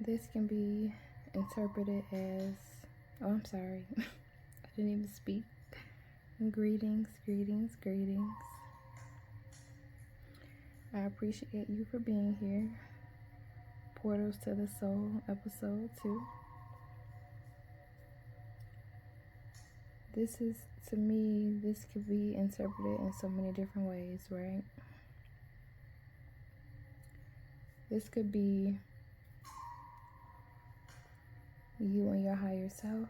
This can be interpreted as, oh, I'm sorry, I didn't even speak. Greetings, greetings, greetings. I appreciate you for being here. Portals to the Soul, episode 2. This is, to me, this could be interpreted in so many different ways, right? This could be you and your higher self,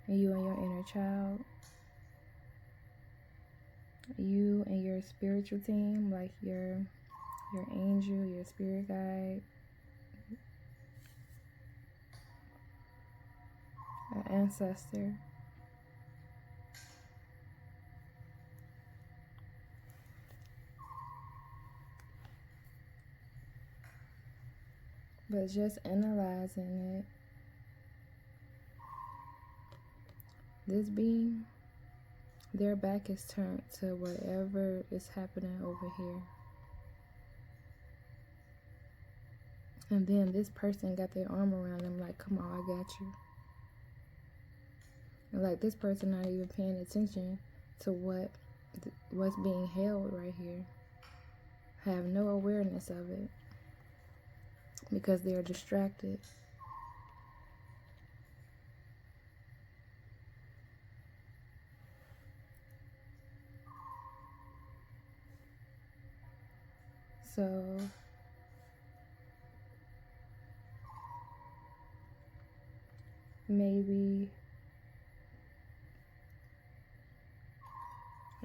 and you and your inner child, you and your spiritual team, like your angel, your spirit guide, an ancestor. But just analyzing it, this being, their back is turned to whatever is happening over here. And then this person got their arm around them like, come on, I got you. And like this person not even paying attention to what's being held right here. Have no awareness of it because they're distracted. So maybe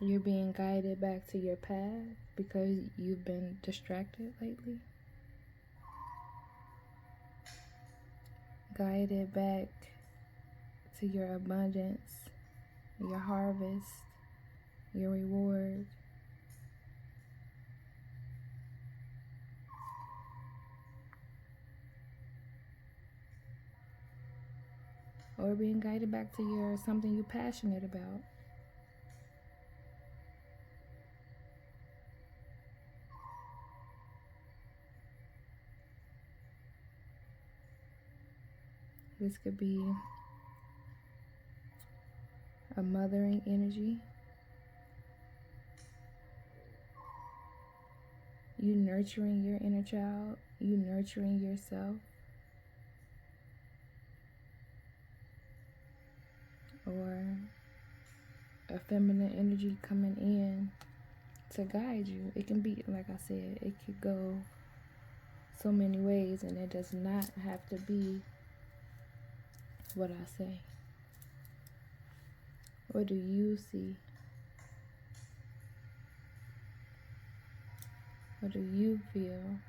you're being guided back to your path because you've been distracted lately. Guided back to your abundance, your harvest, your reward. Or being guided back to your something you're passionate about. This could be a mothering energy. You nurturing your inner child, you nurturing yourself. Or a feminine energy coming in to guide you. It can be, like I said, it could go so many ways, and it does not have to be what I say. What do you see? What do you feel?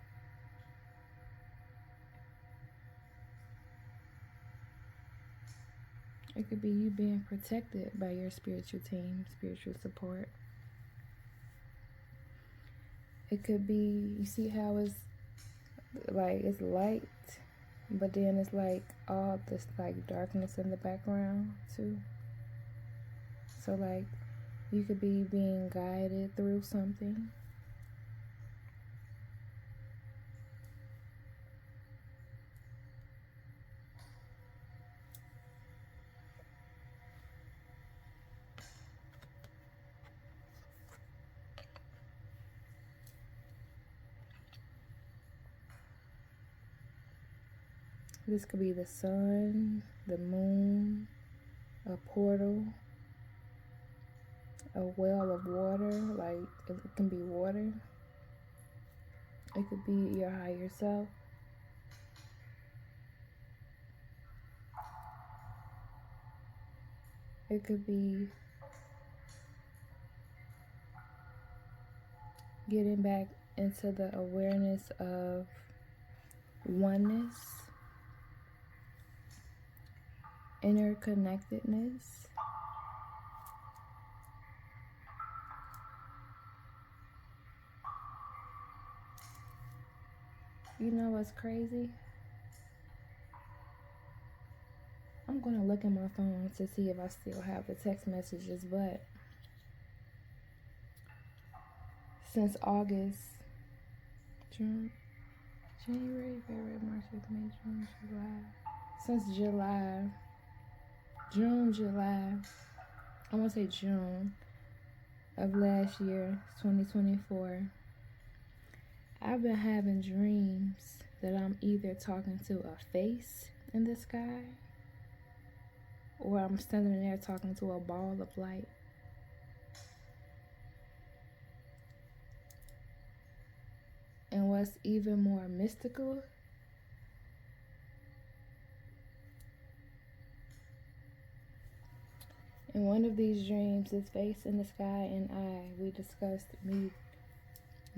It could be you being protected by your spiritual team, spiritual support. It could be, you see how it's like it's light, but then it's like all this like darkness in the background too. So like you could be being guided through something. This could be the sun, the moon, a portal, a well of water, like it can be water. It could be your higher self. It could be getting back into the awareness of oneness, interconnectedness. You know what's crazy? I'm going to look at my phone to see if I still have the text messages, but since August, June, January, February, March, April, May, June, July. Since July, June, July, I want to say June of last year, 2024, I've been having dreams that I'm either talking to a face in the sky or I'm standing there talking to a ball of light. And what's even more mystical, in one of these dreams, this face in the sky and we discussed me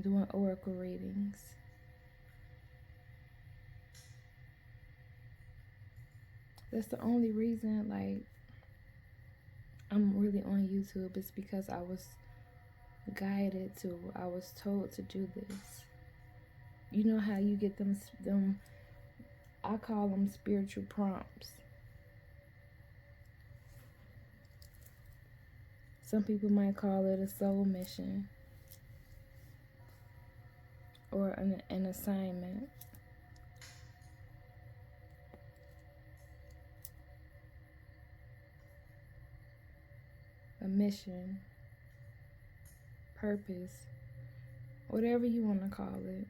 doing oracle readings. That's the only reason, like, I'm really on YouTube is because I was guided to, I was told to do this. You know how you get them I call them spiritual prompts. Some people might call it a soul mission or an assignment. A mission, purpose, whatever you want to call it.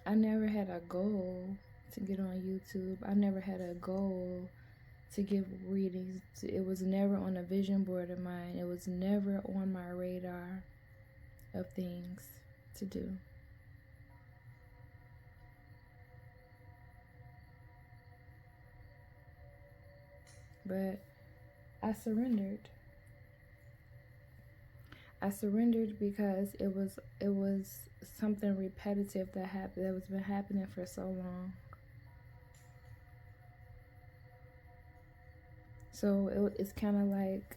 I never had a goal to get on YouTube. I never had a goal to give readings. It was never on a vision board of mine. It was never on my radar of things to do. But I surrendered. I surrendered because it was something repetitive that was been happening for so long. So it's kind of like,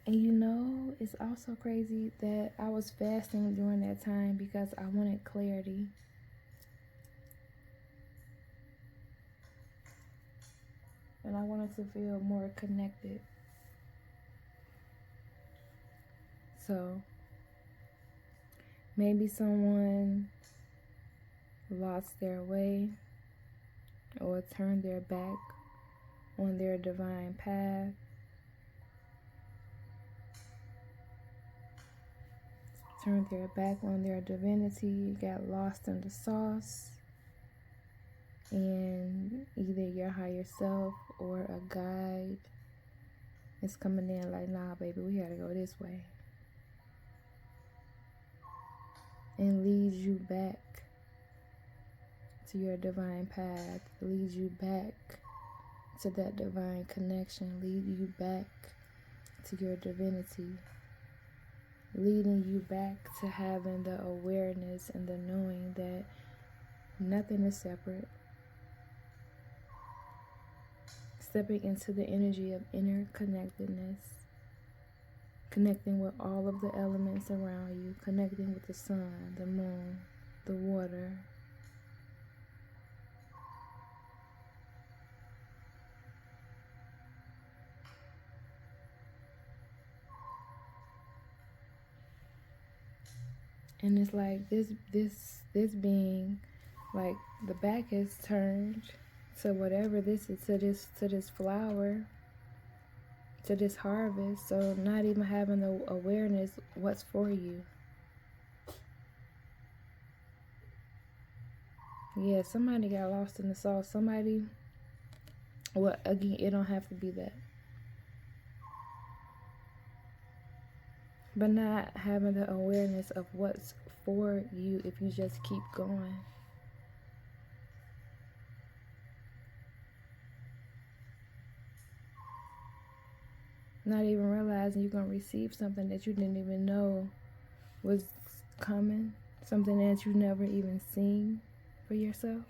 and you know, it's also crazy that I was fasting during that time because I wanted clarity. And I wanted to feel more connected. So maybe someone lost their way or turned their back on their divine path. Turned their back on their divinity, got lost in the sauce, and either your higher self or a guide is coming in like, nah, baby, we gotta go this way. And leads you back to your divine path, leads you back to that divine connection, lead you back to your divinity, leading you back to having the awareness and the knowing that nothing is separate. Stepping into the energy of interconnectedness, connecting with all of the elements around you, connecting with the sun, the moon, the water. And it's like this being, like, the back is turned to whatever this is, to this flower, to this harvest. So not even having the awareness what's for you. Yeah, somebody got lost in the sauce. Somebody, well, again, it don't have to be that. But not having the awareness of what's for you if you just keep going. Not even realizing you're going to receive something that you didn't even know was coming. Something that you never even seen for yourself.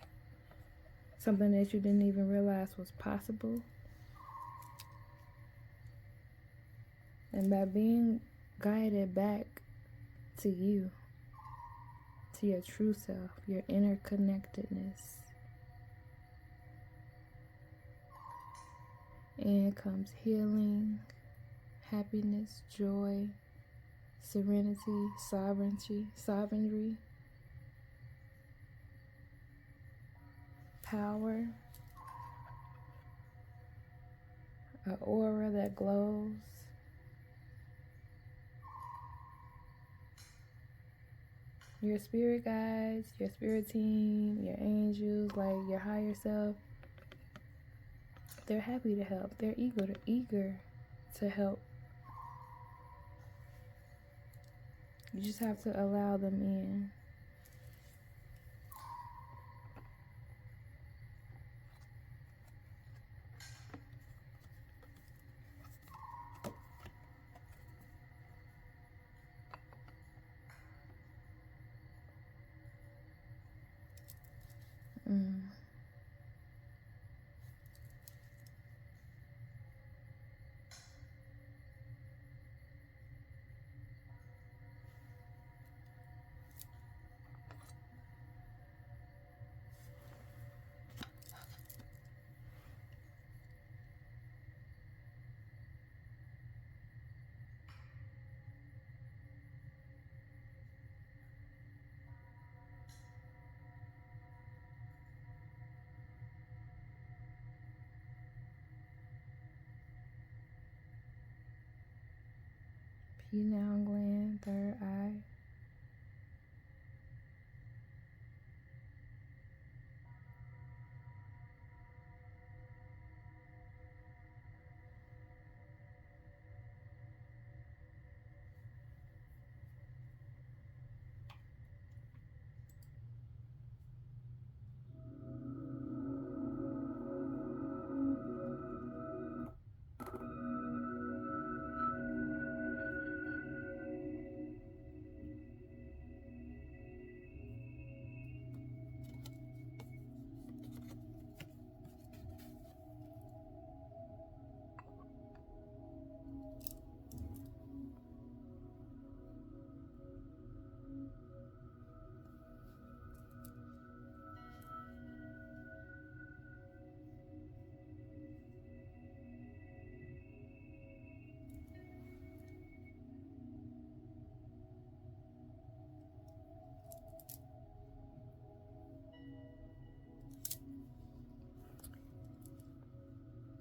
Something that you didn't even realize was possible. And by being guided back to you, to your true self, your interconnectedness, and comes healing, happiness, joy, serenity, sovereignty, power, an aura that glows. Your spirit guides, your spirit team, your angels, like your higher self, they're happy to help. They're eager to help. You just have to allow them in. Pineal gland, third eye.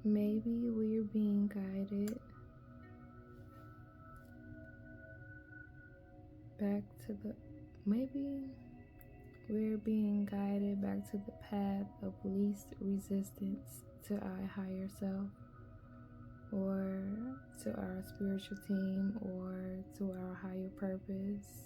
Maybe we're being guided back to the, maybe we're being guided back to the path of least resistance to our higher self, or to our spiritual team, or to our higher purpose.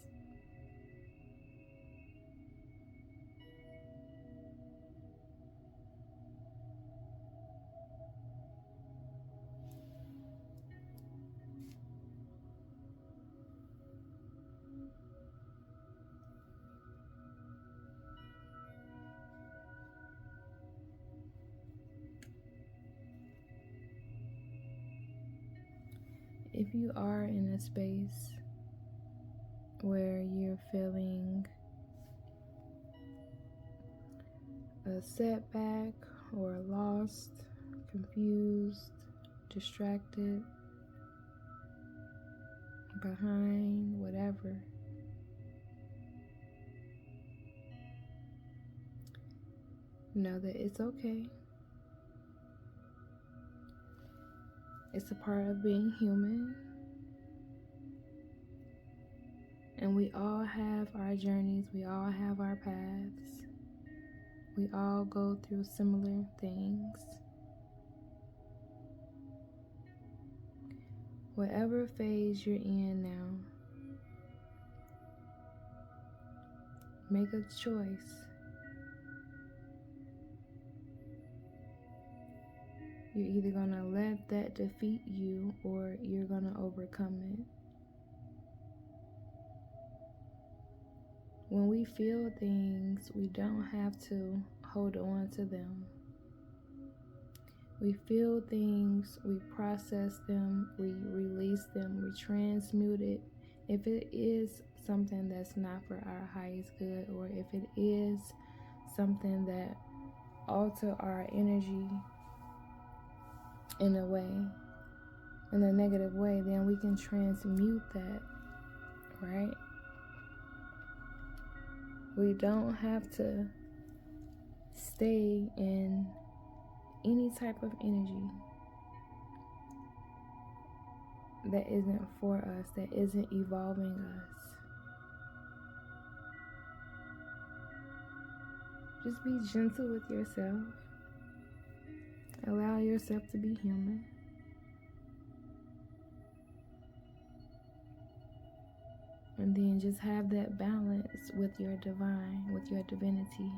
If you are in a space where you're feeling a setback or lost, confused, distracted, behind, whatever, know that it's okay. It's a part of being human. And we all have our journeys, we all have our paths. We all go through similar things. Whatever phase you're in now, make a choice. You're either going to let that defeat you, or you're going to overcome it. When we feel things, we don't have to hold on to them. We feel things, we process them, we release them, we transmute it. If it is something that's not for our highest good, or if it is something that alter our energy in a way, in a negative way, then we can transmute that right? We don't have to stay in any type of energy that isn't for us, that isn't evolving us. Just be gentle with yourself. Allow yourself to be human. And then just have that balance with your divine, with your divinity.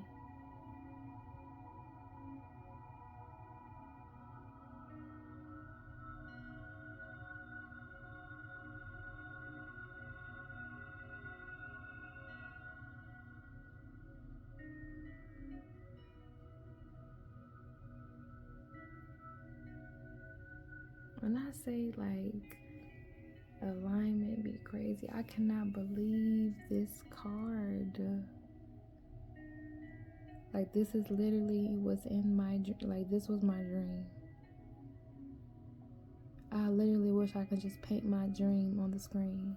When I say like alignment be crazy, I cannot believe this card. Like this is literally what's in my, like this was my dream. I literally wish I could just paint my dream on the screen.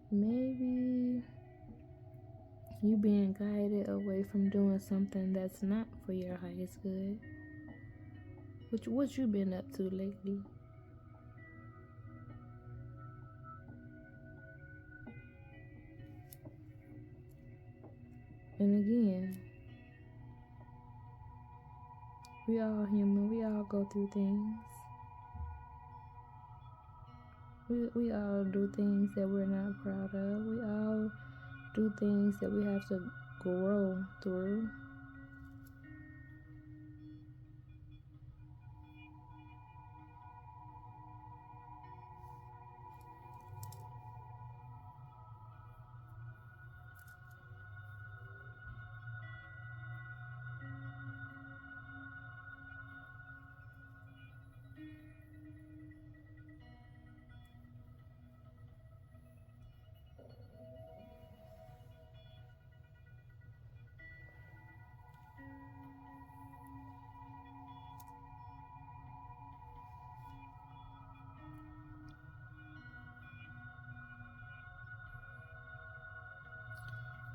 Maybe you being guided away from doing something that's not for your highest good. What you been up to lately? And again, we all human. We all go through things. We all do things that we're not proud of. We all do things that we have to grow through.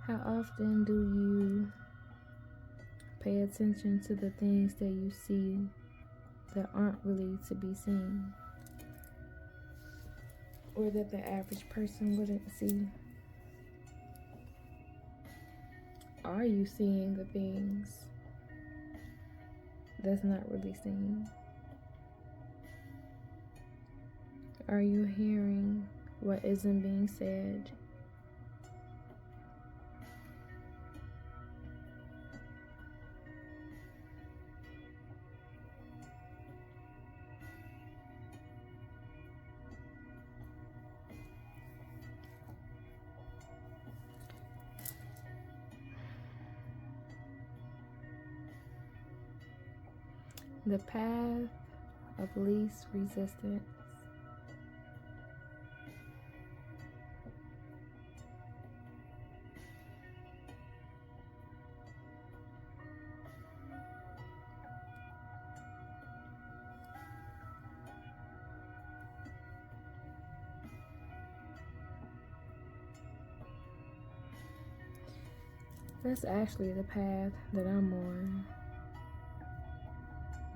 How often do you pay attention to the things that you see that aren't really to be seen, or that the average person wouldn't see? Are you seeing the things that's not really seen? Are you hearing what isn't being said? The path of least resistance. That's actually the path that I'm on.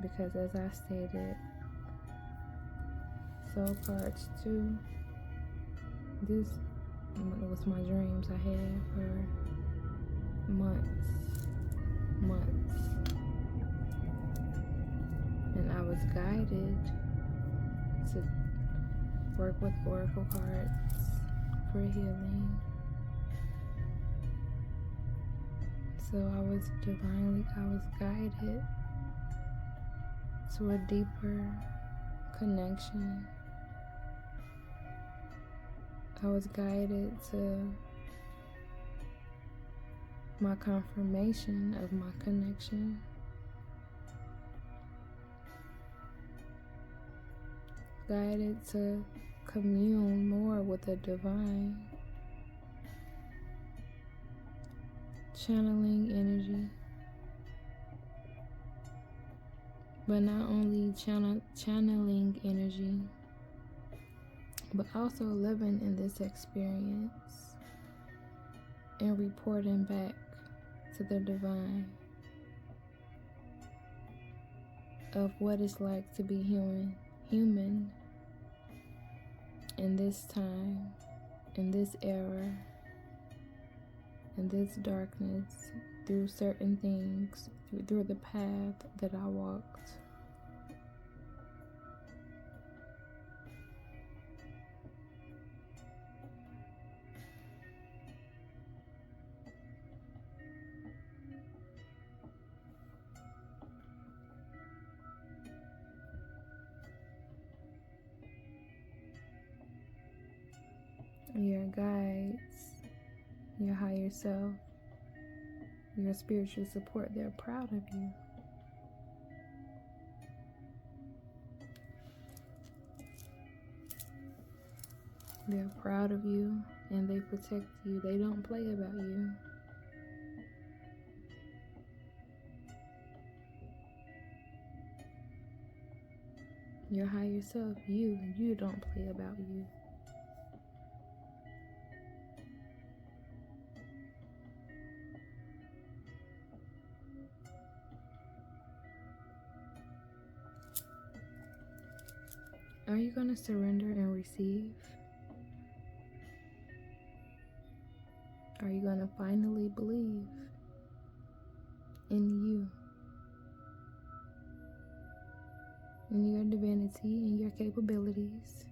Because as I stated, Soul Parts 2, this was my dreams I had for months. And I was guided to work with oracle cards for healing. So I was guided to a deeper connection. I was guided to my confirmation of my connection. Guided to commune more with the divine. Channeling energy. But not only channeling energy, but also living in this experience and reporting back to the divine of what it's like to be human in this time, in this era, in this darkness, through certain things, through the path that I walked. Your guides, your higher self, your spiritual support, they're proud of you. They're proud of you and they protect you. They don't play about you. Your higher self, you don't play about you. Are you going to surrender and receive? Are you going to finally believe in you, in your divinity, in your capabilities?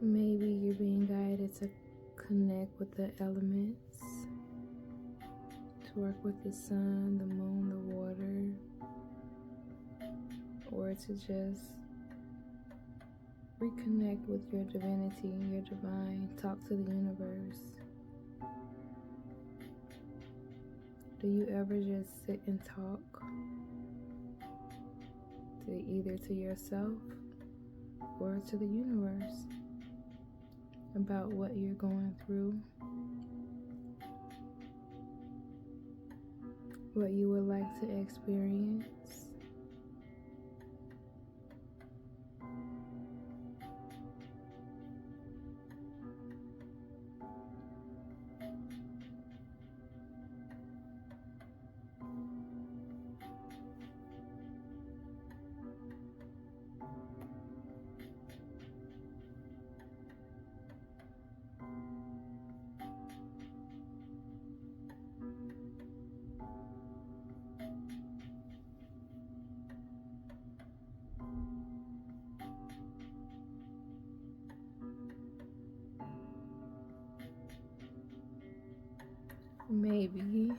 Maybe you're being guided to connect with the elements, to work with the sun, the moon, the water, or to just reconnect with your divinity, your divine, talk to the universe. Do you ever just sit and talk to either to yourself or to the universe about what you're going through, what you would like to experience? Maybe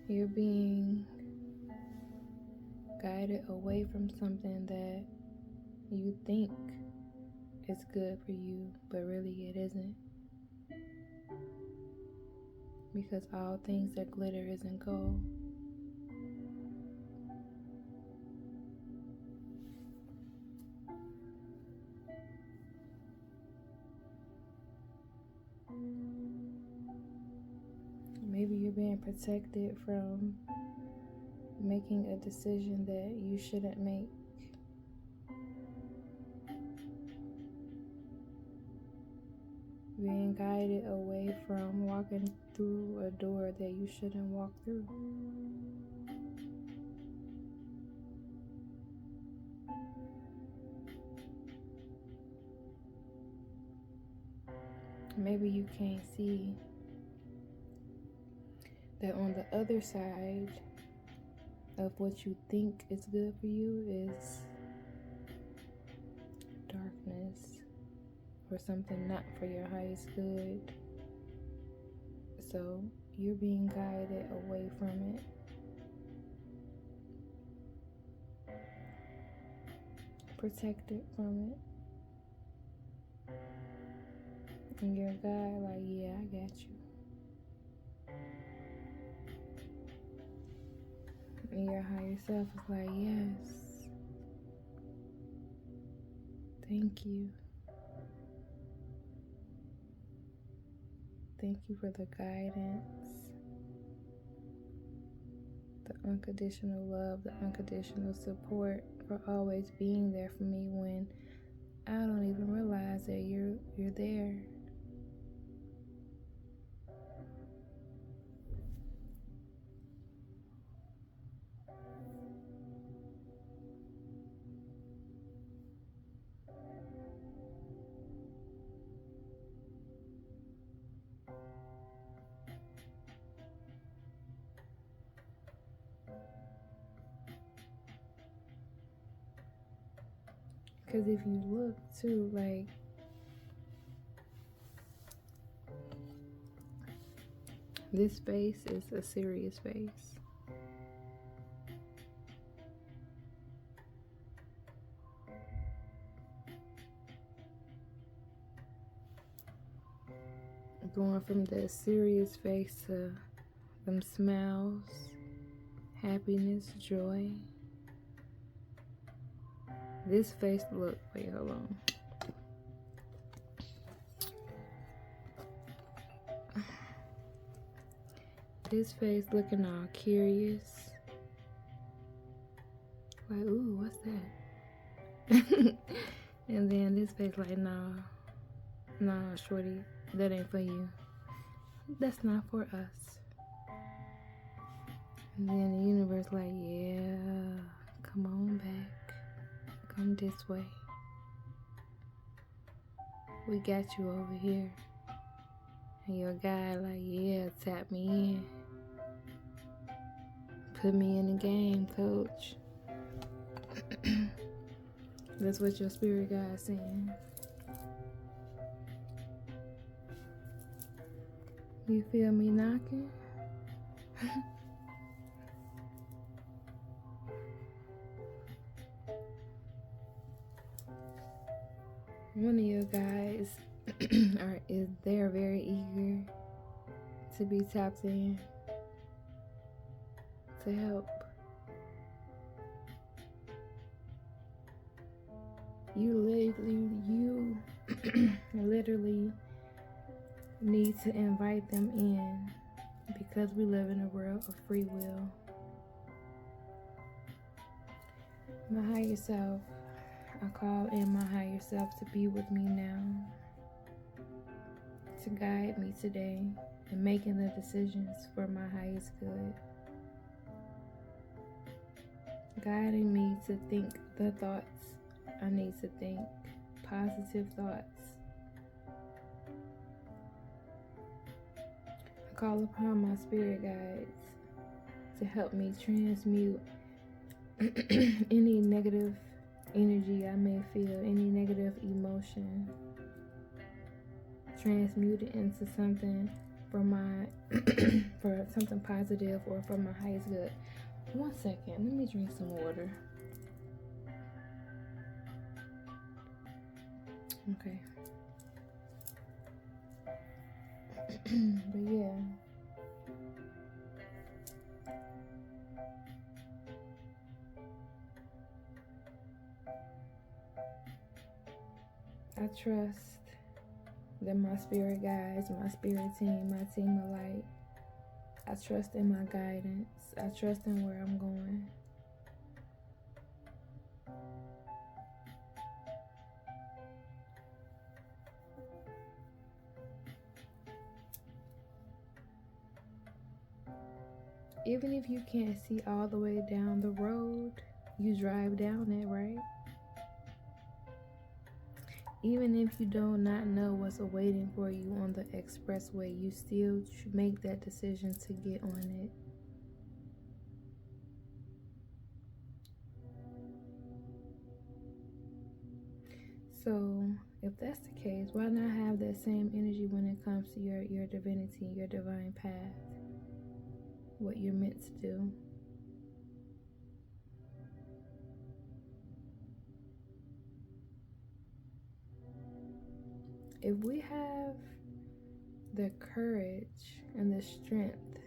you're being guided away from something that you think is good for you, but really it isn't. Because all things that glitter isn't gold. protected from making a decision that you shouldn't make. Being guided away from walking through a door that you shouldn't walk through. Maybe you can't see that on the other side of what you think is good for you is darkness or something not for your highest good. So you're being guided away from it. Protected from it. And your guide like, yeah, I got you. And your higher self is like, yes. Thank you. Thank you for the guidance, the unconditional love, the unconditional support, for always being there for me when I don't even realize that you're there. Because if you look too, like, this space is a serious space. Going from that serious face to them smiles, happiness, joy. This face look, wait, hold on. This face looking all curious. Like, ooh, what's that? And then this face like, nah, shorty, that ain't for you. That's not for us. And then the universe like, yeah, come on back. Come this way. We got you over here. And your guy like, yeah, tap me in. Put me in the game, coach. That's what your spirit guide is saying. You feel me knocking? One of your guys they're very eager to be tapped in, to help. You literally need to invite them in, because we live in a world of free will. My higher self, I call in my higher self to be with me now, to guide me today in making the decisions for my highest good. Guiding me to think the thoughts I need to think, positive thoughts. I call upon my spirit guides to help me transmute any negative energy I may feel, any negative emotion. Transmute it into something for my for something positive or for my highest good. 1 second, let me drink some water. Okay. But yeah. I trust that my spirit guides, my spirit team, my team of light I trust in my guidance. I trust in where I'm going. Even if you can't see all the way down the road, you drive down it, right? Even if you do not know what's awaiting for you on the expressway, you still make that decision to get on it. So, if that's the case, why not have that same energy when it comes to your divinity, your divine path, what you're meant to do? If we have the courage and the strength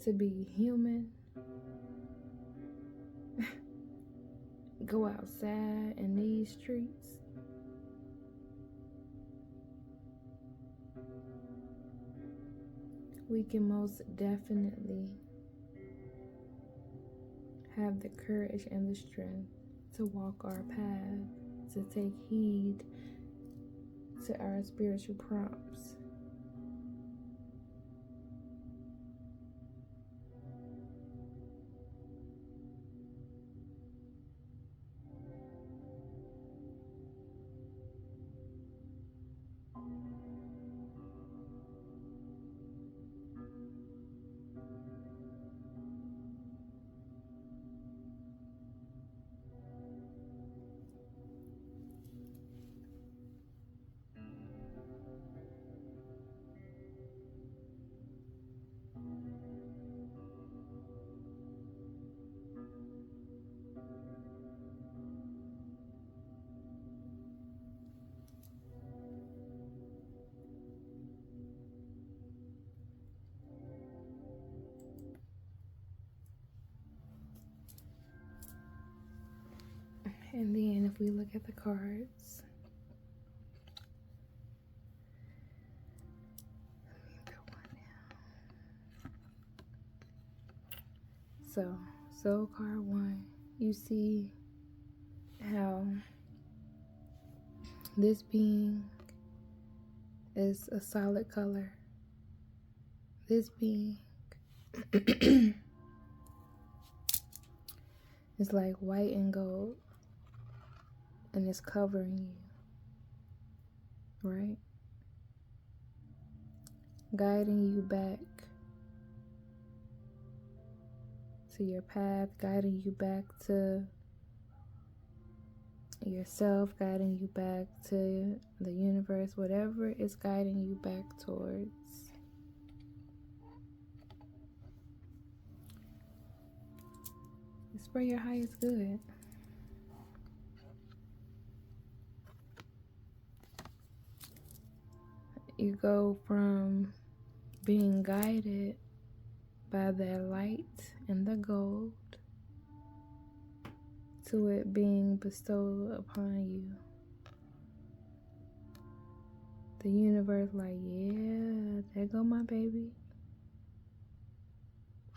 to be human, go outside in these streets, we can most definitely have the courage and the strength to walk our path, to take heed to our spiritual prompts. And then if we look at the cards, so soul card 1, you see how this being is a solid color. This being is like white and gold, and it's covering you, right? Guiding you back to your path, guiding you back to yourself, guiding you back to the universe, whatever it's guiding you back towards. It's for your highest good. You go from being guided by that light and the gold to it being bestowed upon you. The universe like, yeah, there go my baby.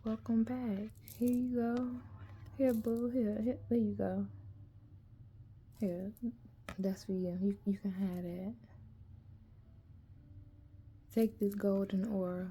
Welcome back. Here you go. Here, boo. Here, there you go. Here, that's for you. You can have that. Take this golden aura.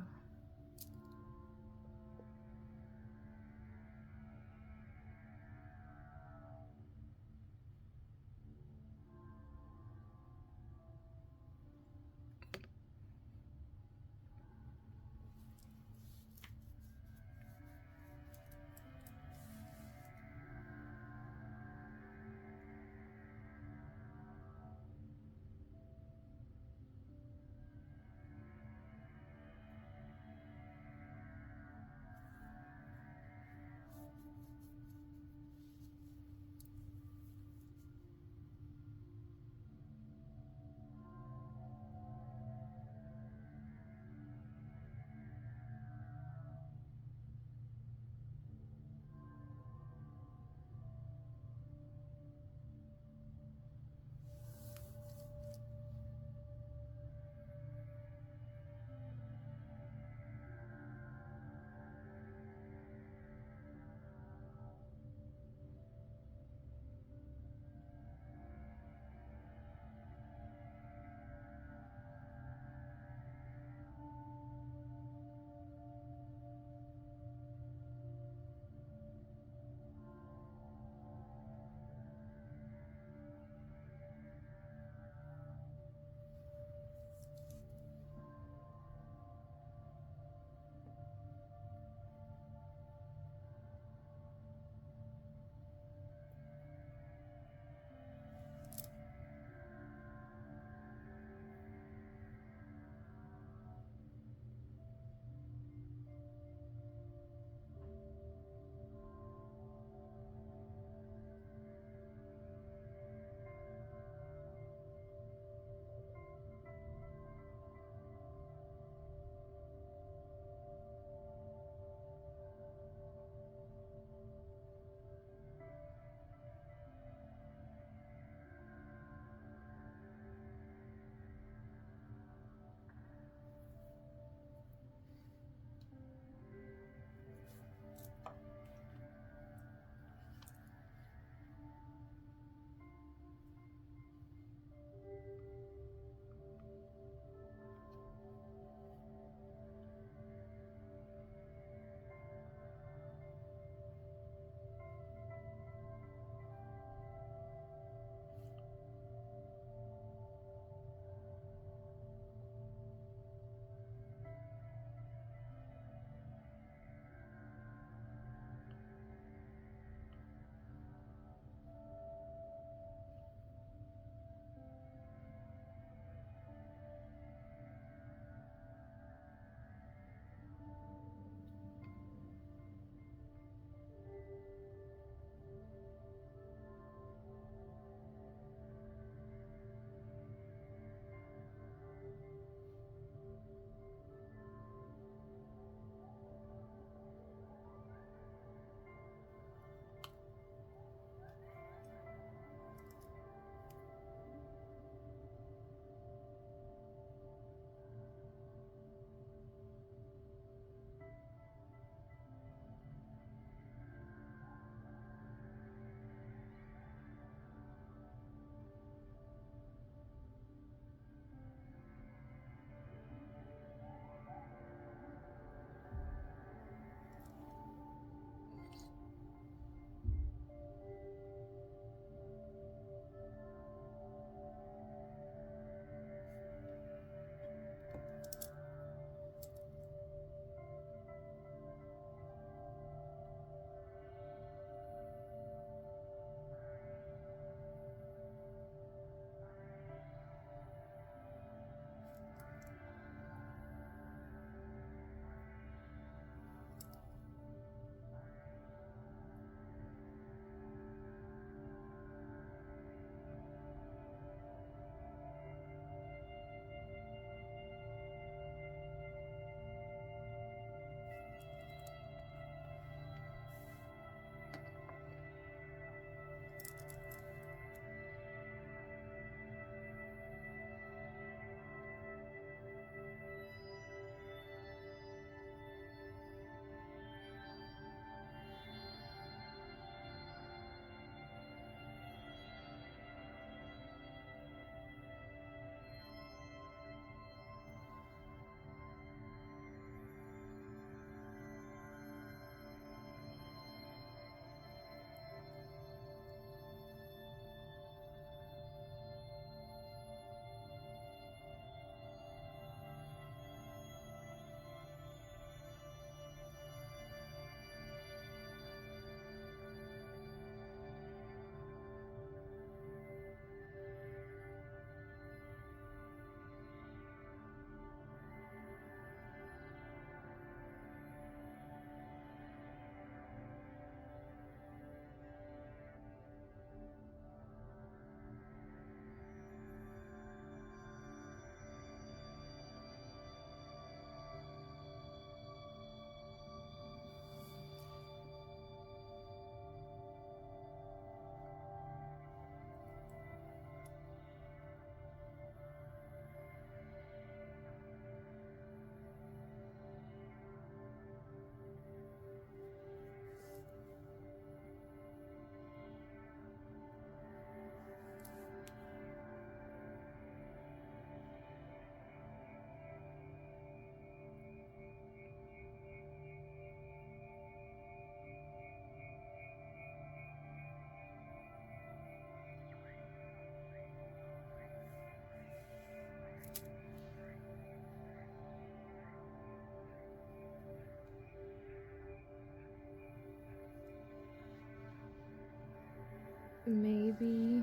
Maybe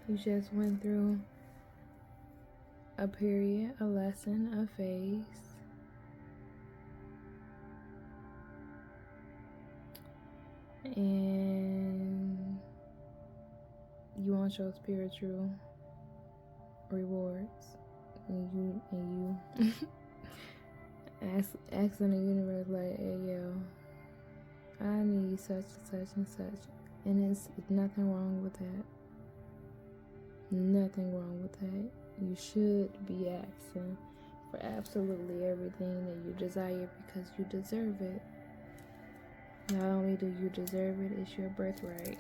you just went through a period, a lesson, a phase. And you want your spiritual rewards. And you asking the universe like, hey yo, I need such and such and such. And it's nothing wrong with that. Nothing wrong with that. You should be asking for absolutely everything that you desire because you deserve it. Not only do you deserve it, it's your birthright.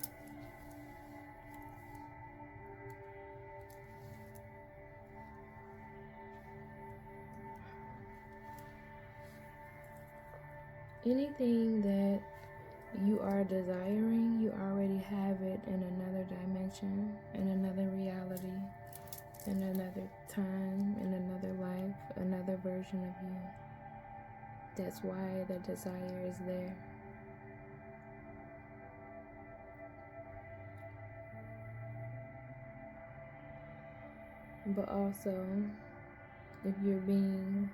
Anything that you are desiring, you already have it in another dimension, in another reality, in another time, in another life, another version of you. That's why the desire is there. But also, if you're being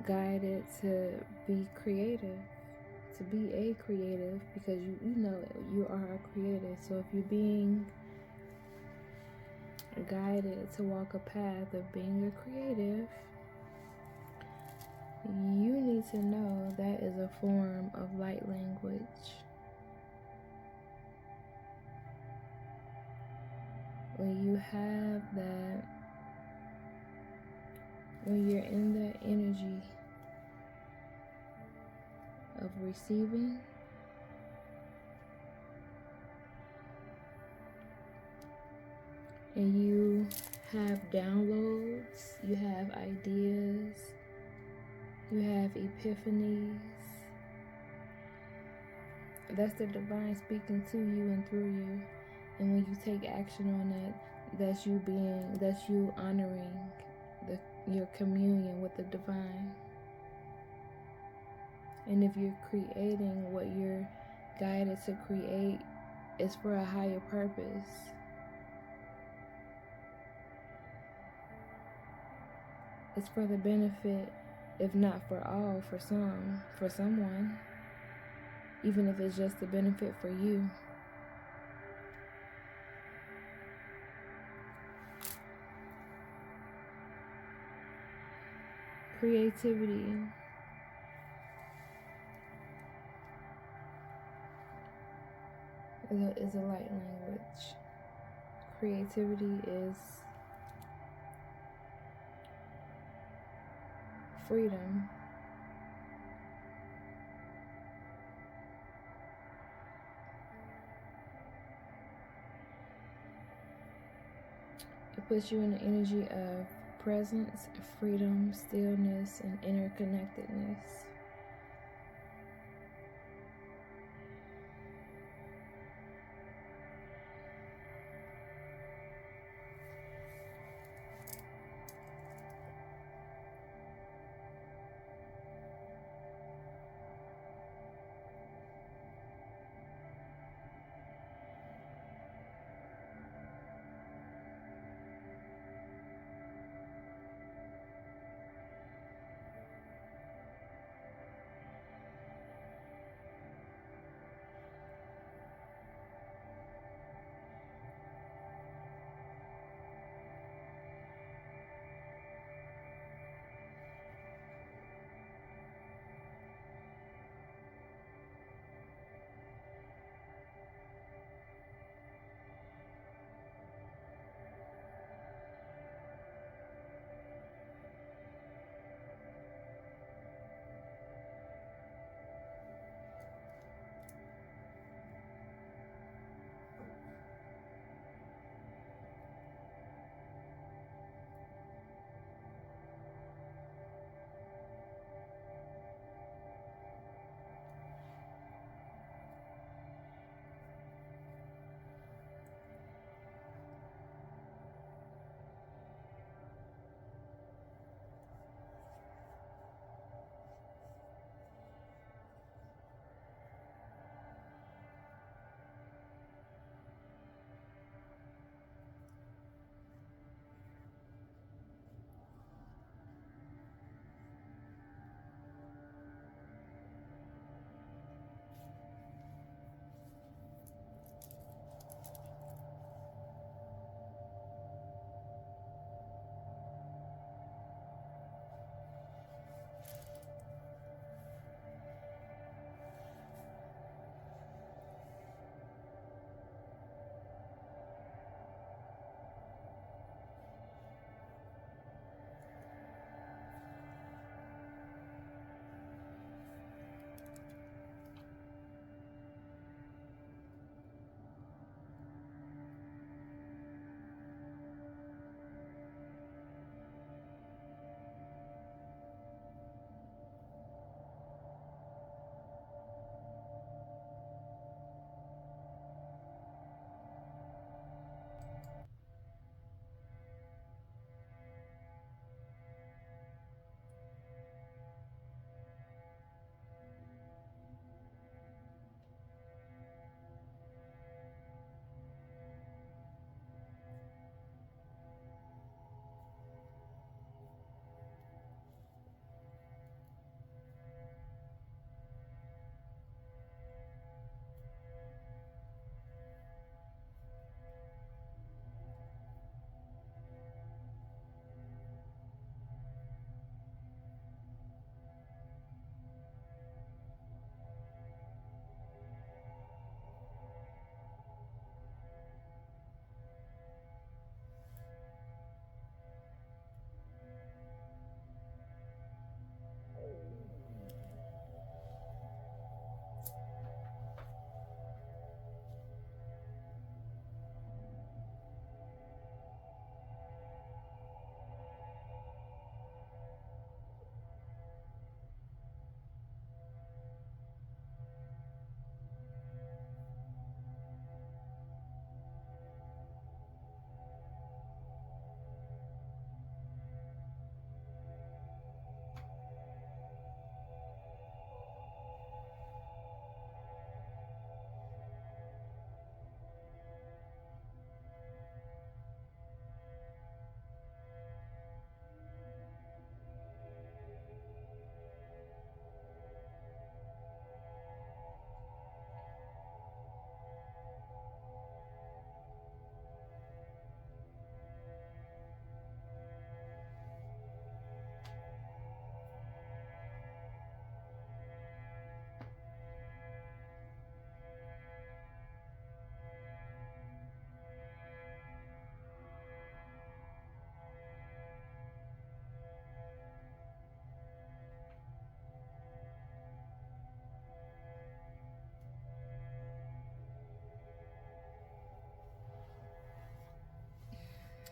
guided to be creative, to be a creative, because you know you are a creative. So if you're being guided to walk a path of being a creative, you need to know that is a form of light language. When you have that, when you're in the energy of receiving, and you have downloads, you have ideas, you have epiphanies, that's the divine speaking to you and through you. And when you take action on that, that's you honoring your communion with the divine. And if you're creating what you're guided to create, it's for a higher purpose. It's for the benefit, if not for all, for someone, even if it's just the benefit for you. Creativity is a light language. Creativity is freedom. It puts you in the energy of presence, freedom, stillness, and interconnectedness.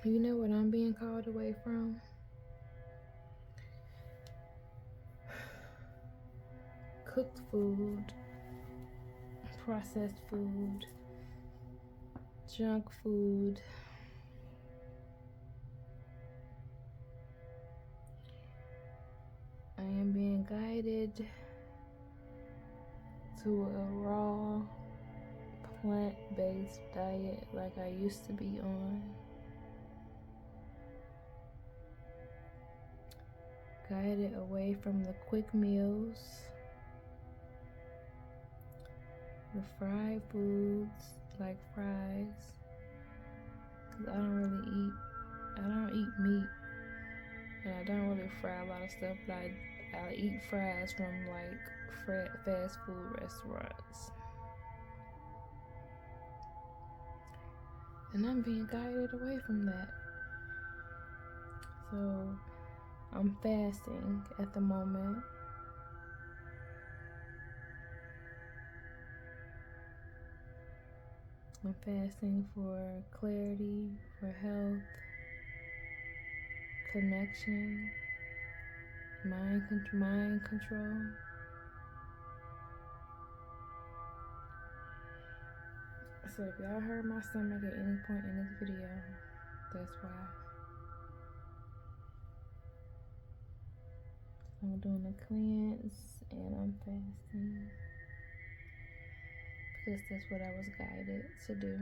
You know what I'm being called away from? Cooked food, processed food, junk food. I am being guided to a raw, plant-based diet like I used to be on. Guided away from the quick meals, the fried foods like fries. 'Cause I don't eat meat, and I don't really fry a lot of stuff, but I eat fries from like fast food restaurants. And I'm being guided away from that. So I'm fasting at the moment. I'm fasting for clarity, for health, connection, mind control. So if y'all heard my stomach at any point in this video, that's why. I'm doing a cleanse and I'm fasting because that's what I was guided to do.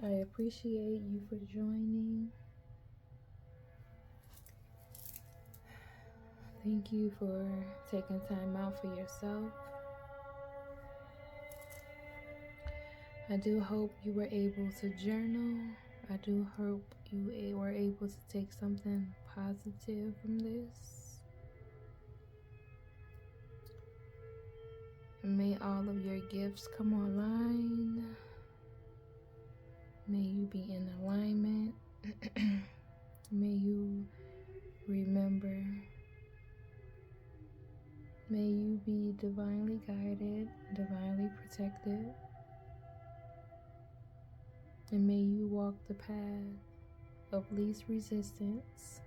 I appreciate you for joining. Thank you for taking time out for yourself. I do hope you were able to journal. I do hope you were able to take something positive from this. May all of your gifts come online. May you be in alignment. May you remember. May you be divinely guided, divinely protected. And may you walk the path of least resistance